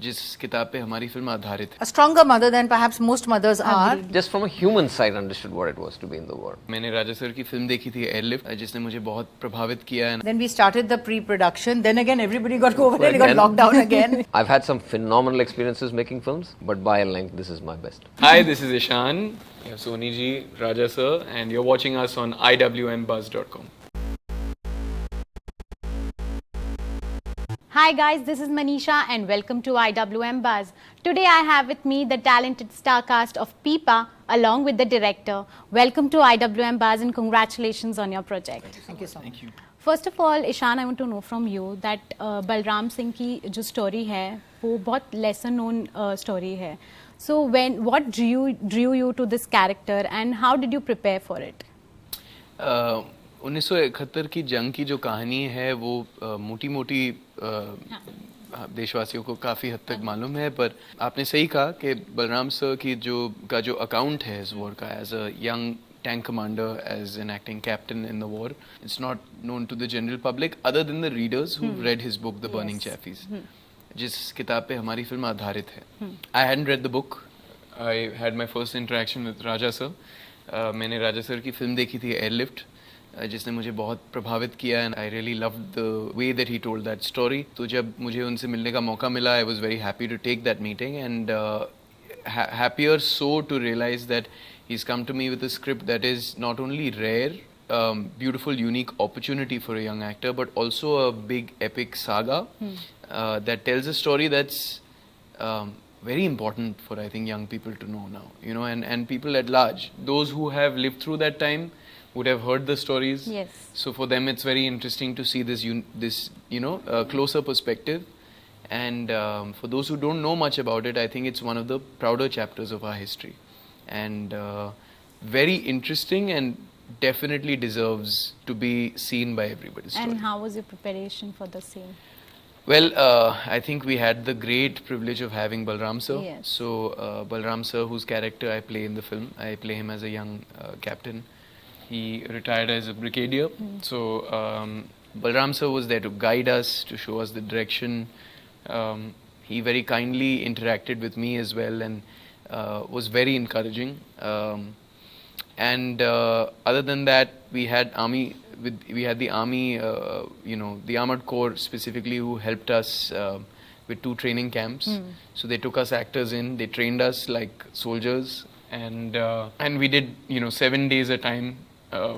जिस किताब पे हमारी फिल्म आधारित है. A stronger mother than perhaps most mothers are. Just from a human side understood what it was to be in the war. मैंने राजा sir की फिल्म देखी थी एयरलिफ्ट, जिसने मुझे बहुत प्रभावित किया है. Then we started the pre-production. Then again everybody got COVID and got locked down again. I've had some phenomenal experiences making films, but by and large this is my best. Hi, this is Ishaan, Soni ji, Raja sir, and you're watching us on IWMBuzz.com. Hi guys, this is Manisha and welcome to IWMBuzz. Today I have with me the talented star cast of Pippa along with the director. Welcome to IWMBuzz and congratulations on your project. Thank you so much. Thank you. First of all, Ishaan, I want to know from you that Balram Singh की जो story है वो बहुत lesser known story है. So what drew you to this character and how did you prepare for it? 1971 की जंग की जो कहानी है वो मोटी-मोटी देशवासियों को काफ़ी हद तक मालूम है, पर आपने सही कहा कि बलराम सर की जो अकाउंट है इस वॉर का, as a young tank commander, as an acting captain in the war, it's not known to the general public other than the readers who read his book The Burning Chaffies, जिस किताब पे हमारी film आधारित है. I hadn't read the book. I had my first interaction with Raja sir. मैंने राजा sir की film देखी थी एयरलिफ्ट, जिसने मुझे बहुत प्रभावित किया, and I really loved the way that he told that story. तो जब मुझे उनसे मिलने का मौका मिला, I was very happy to take that meeting, and happier so to realize that he's come to me with a script that is not only rare, beautiful, unique opportunity for a young actor, but also a big epic saga that tells a story that's very important for, I think, young people to know now, you know, and people at large. Those who have lived through that time would have heard the stories. Yes. So for them it's very interesting to see this closer perspective. And for those who don't know much about it, I think it's one of the prouder chapters of our history. And very interesting and definitely deserves to be seen by everybody. And how was your preparation for the scene? Well, I think we had the great privilege of having Balram sir. Yes. So Balram sir, whose character I play in the film, I play him as a young captain. He retired as a brigadier. So Balram sir was there to guide us, to show us the direction. He very kindly interacted with me as well, and was very encouraging. And other than that, we had the army, the armored corps specifically, who helped us with 2 training camps. So they took us actors in, they trained us like soldiers, and we did 7 days a time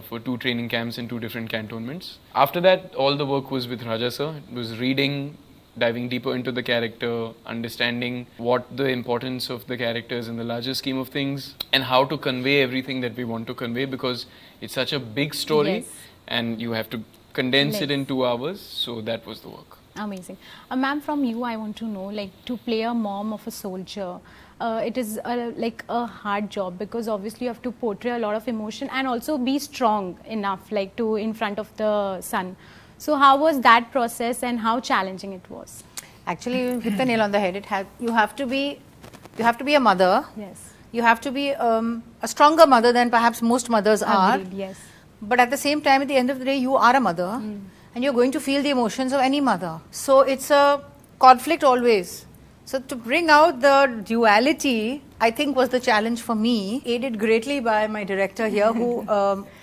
for 2 training camps in 2 different cantonments. After that, all the work was with Raja sir. It was reading, diving deeper into the character, understanding what the importance of the characters in the larger scheme of things, and how to convey everything that we want to convey, because it's such a big story. Yes. And you have to condense it in 2 hours. So that was the work. Amazing. Ma'am, from you I want to know, like, to play a mom of a soldier, it is like a hard job, because obviously you have to portray a lot of emotion and also be strong enough, like, to in front of the son. So how was that process and how challenging it was? Actually, you hit the nail on the head. You have to be a mother. Yes. You have to be a stronger mother than perhaps most mothers are. Agreed, yes. But at the same time, at the end of the day, you are a mother, and you're going to feel the emotions of any mother. So it's a conflict always. So to bring out the duality, I think, was the challenge for me, aided greatly by my director here, who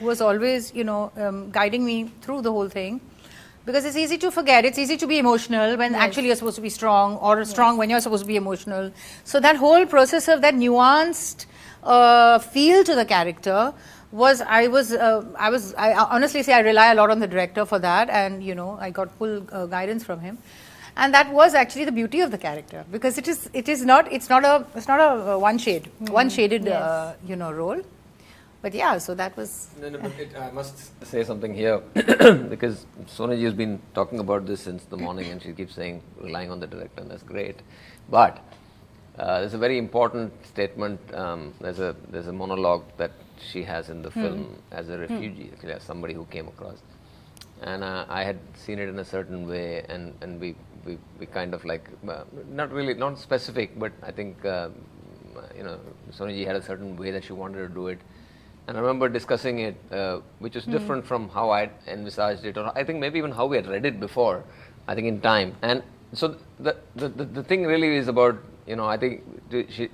was always, guiding me through the whole thing. Because it's easy to forget, it's easy to be emotional when actually you're supposed to be strong, or strong when you're supposed to be emotional. So that whole process of that nuanced feel to the character was, I honestly say I rely a lot on the director for that, and I got full guidance from him. And that was actually the beauty of the character, because it's not a one-shaded role. But yeah, so that was... I must say something here, because Soni ji has been talking about this since the morning, and she keeps saying, relying on the director, and that's great. But there's a very important statement, there's a monologue that she has in the film as a refugee, actually, as somebody who came across. And I had seen it in a certain way, and we kind of like, not specific, but I think, Soni ji had a certain way that she wanted to do it. And I remember discussing it, which is different from how I envisaged it, or I think maybe even how we had read it before, I think in time. And So the thing really is about, I think she,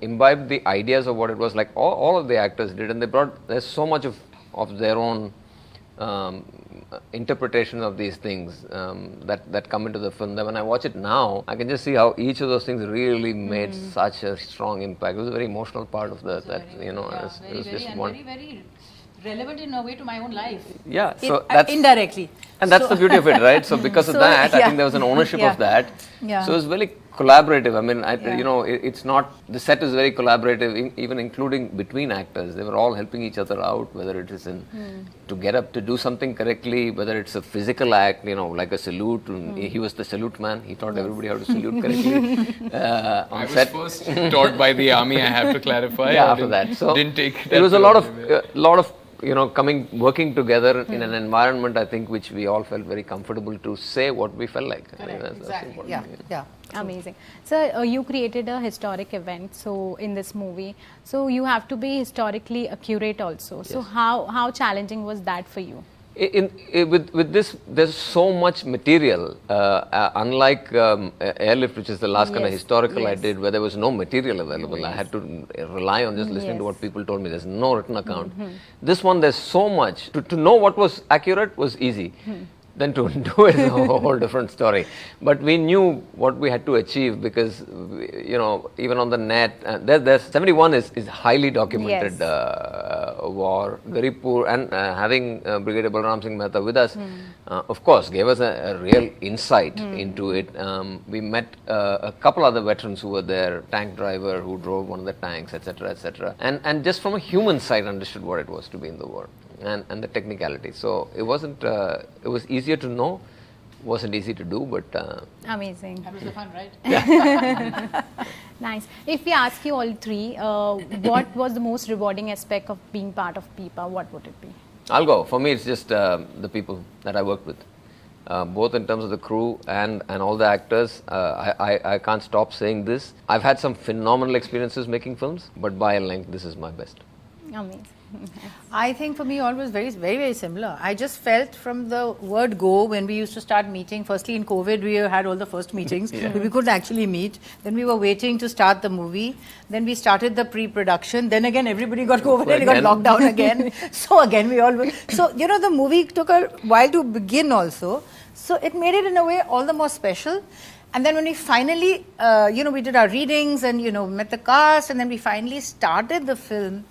imbibed the ideas of what it was like. All of the actors did, and there's so much of their own interpretation of these things that come into the film, that when I watch it now, I can just see how each of those things really made such a strong impact. It was a very emotional part of it was just one. Very relevant in a way to my own life. Yeah, so that's indirectly. And that's the beauty of it, right? So because of that, I think there was an ownership of that. Yeah. So it was very collaborative. I mean, it's not, the set is very collaborative, even including between actors. They were all helping each other out, whether it is to get up to do something correctly, whether it's a physical act, like a salute. He was the salute man. He taught everybody how to salute correctly. I was first taught by the army, I have to clarify. Yeah, after that. So didn't take it was a lot of working together in an environment, I think, which we all felt very comfortable to say what we felt like. I think that's Exactly. important. Yeah. Amazing. So you created a historic event. So in this movie, so you have to be historically accurate also. Yes. So how challenging was that for you? With this, there's so much material. Unlike Airlift, which is the last kind of historical I did, where there was no material available. I had to rely on just listening to what people told me. There's no written account. This one, there's so much. To know what was accurate was easy. Then to do it is a whole different story. But we knew what we had to achieve because, even on the net, 71 is highly documented war, very poor, and having Brigadier Balram Singh Mehta with us, of course, gave us a real insight into it. We met a couple other veterans who were there, tank driver who drove one of the tanks, etc., etc. And just from a human side understood what it was to be in the war. And the technicality. So it wasn't. It was easier to know, wasn't easy to do, but amazing. That was the fun, right? Nice. If we ask you all three, what was the most rewarding aspect of being part of Pippa? What would it be? I'll go. For me, it's just the people that I worked with, both in terms of the crew and all the actors. I can't stop saying this. I've had some phenomenal experiences making films, but by a length, this is my best. Amazing. I think for me all was very, very, very similar. I just felt from the word go, when we used to start meeting, firstly in COVID we had all the first meetings, we couldn't actually meet. Then we were waiting to start the movie. Then we started the pre-production. Then again everybody got COVID and got locked down again. So again we all were. So, the movie took a while to begin also. So it made it in a way all the more special. And then when we finally, we did our readings and, met the cast, and then we finally started the film.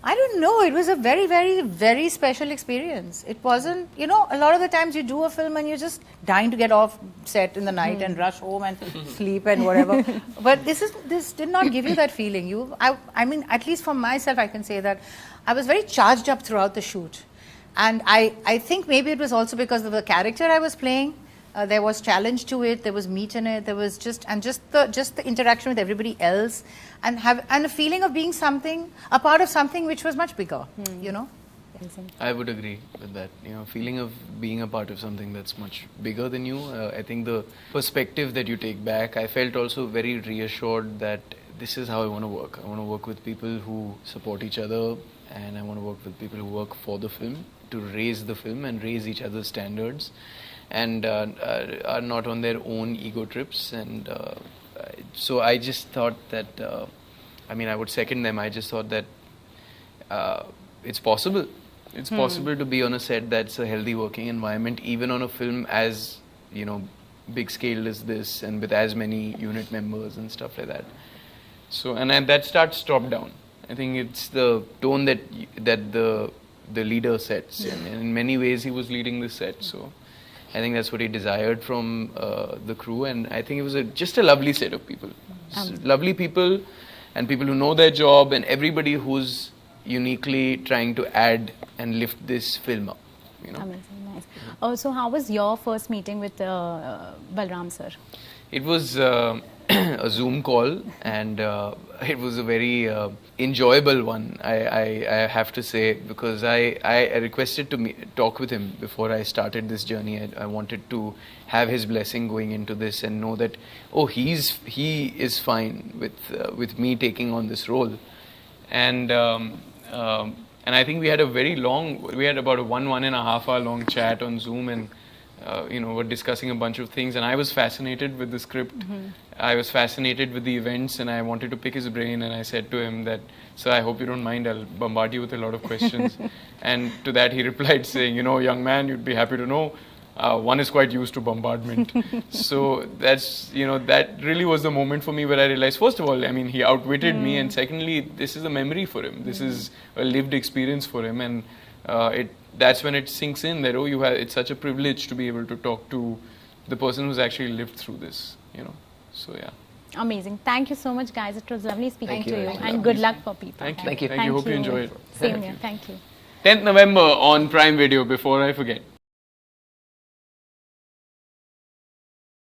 I don't know, it was a very, very, very special experience. It wasn't, a lot of the times you do a film and you're just dying to get off set in the night and rush home and sleep and whatever. But this did not give you that feeling. I mean, at least for myself, I can say that I was very charged up throughout the shoot. And I think maybe it was also because of the character I was playing. There was challenge to it. There was meat in it. There was just the interaction with everybody else, and a feeling of being a part of something which was much bigger. I would agree with that. Feeling of being a part of something that's much bigger than you. I think the perspective that you take back. I felt also very reassured that this is how I want to work. I want to work with people who support each other, and I want to work with people who work for the film to raise the film and raise each other's standards. And are not on their own ego trips, and so I just thought that I would second them. I just thought that it's possible. It's possible to be on a set that's a healthy working environment, even on a film as big scale as this, and with as many unit members and stuff like that. So that starts top down. I think it's the tone that the leader sets, and in many ways he was leading the set. So I think that's what he desired from the crew, and I think it was just a lovely set of people. Lovely people, and people who know their job, and everybody who's uniquely trying to add and lift this film up. Amazing, nice. So how was your first meeting with Balram sir? It was a Zoom call, and it was a very enjoyable one, I have to say, because I requested to talk with him before I started this journey. I wanted to have his blessing going into this and know that, he is fine with me taking on this role. And I think we had about a 1.5 hour long chat on Zoom, and were discussing a bunch of things, and I was fascinated with the script. I was fascinated with the events, and I wanted to pick his brain. And I said to him that, "Sir, I hope you don't mind. I'll bombard you with a lot of questions." And to that he replied saying, "Young man, you'd be happy to know. One is quite used to bombardment." So that's, that really was the moment for me where I realized, first of all, I mean, he outwitted me, and secondly, this is a memory for him. This is a lived experience for him, and that's when it sinks in that, it's such a privilege to be able to talk to the person who's actually lived through this, So yeah. Amazing. Thank you so much, guys. It was lovely speaking Thank to you. you, Thank you. and good luck for people. Thank you. Thank you. Hope you enjoy it. Same here. Thank you. 10th November on Prime Video, before I forget.